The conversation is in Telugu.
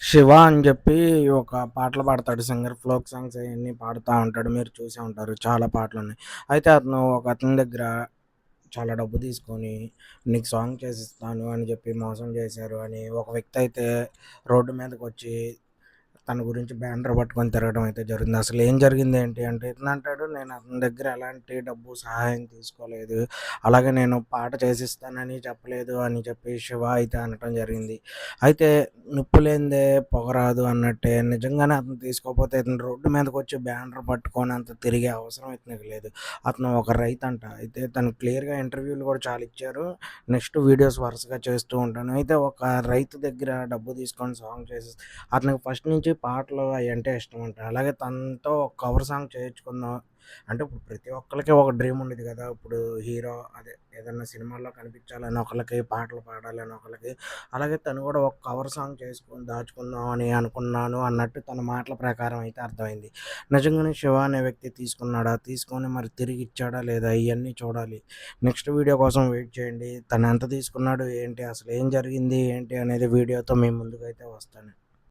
శివ అని చెప్పి ఒక పాటలు పాడతాడు సింగర్. ఫోక్ సాంగ్స్ అయన్నీ పాడుతా ఉంటాడు. మీరు చూసే ఉంటారు. చాలా పాటలున్నాయి. అయితే ఒక అతని దగ్గర చాలా డబ్బు తీసుకొని, నీకు సాంగ్ చేసిస్తాను అని చెప్పి మోసం చేశారు అని ఒక వ్యక్తి అయితే రోడ్డు మీదకొచ్చి తన గురించి బ్యానర్ పట్టుకొని తిరగడం అయితే జరిగింది. అసలు ఏం జరిగింది ఏంటి అంటే ఇతనంటాడు, నేను అతని దగ్గర ఎలాంటి డబ్బు సహాయం తీసుకోలేదు. అలాగే నేను పాట చేసిస్తానని చెప్పలేదు అని చెప్పి శివ అయితే అనటం జరిగింది. అయితే నిప్పు లేనిదే పొగ రాదు అన్నట్టే నిజంగానే అతను తీసుకోకపోతే ఇతను రోడ్డు మీదకొచ్చి బ్యానర్ పట్టుకొని అంత తిరిగే అవసరం ఇతనికి లేదు. అతను ఒక రైతంట. అయితే తను క్లియర్‌గా ఇంటర్వ్యూలు కూడా చాలా ఇచ్చారు. నెక్స్ట్ వీడియోస్ వరుసగా చేస్తూ ఉంటాను. అయితే ఒక రైతు దగ్గర డబ్బు తీసుకొని సాంగ్ చేసి అతనికి ఫస్ట్ నుంచి పాటలు అయ్యంటే ఇష్టమంట. అలాగే తనతో ఒక కవర్ సాంగ్ చేయించుకుందాం అంటే ఇప్పుడు ప్రతి ఒక్కళ్ళకి ఒక డ్రీమ్ ఉండిద్ది గదా! ఇప్పుడు హీరో అదే ఏదన్నా సినిమాల్లో కనిపించాలని ఒకళ్ళకి, పాటలు పాడాలని ఒకళ్ళకి, అలాగే తను గూడా ఒక కవర్ సాంగ్ చేసుకొని దాచుకుందాం అని అనుకున్నాను అన్నట్టు తన మాటల ప్రకారం అయితే అర్థమైంది. నిజంగానే శివ అనే వ్యక్తి తీసుకున్నాడా? తీసుకొని మరి తిరిగి ఇచ్చాడా లేదా? ఇయన్నీ చూడాలి. నెక్స్ట్ వీడియో కోసం వెయిట్ చేయండి. తను ఎంత తీసుకున్నాడు? ఏంటి? అసలు ఏం జరిగింది? ఏంటి? అనేది వీడియోతో మీ ముందుకైతే వస్తాను.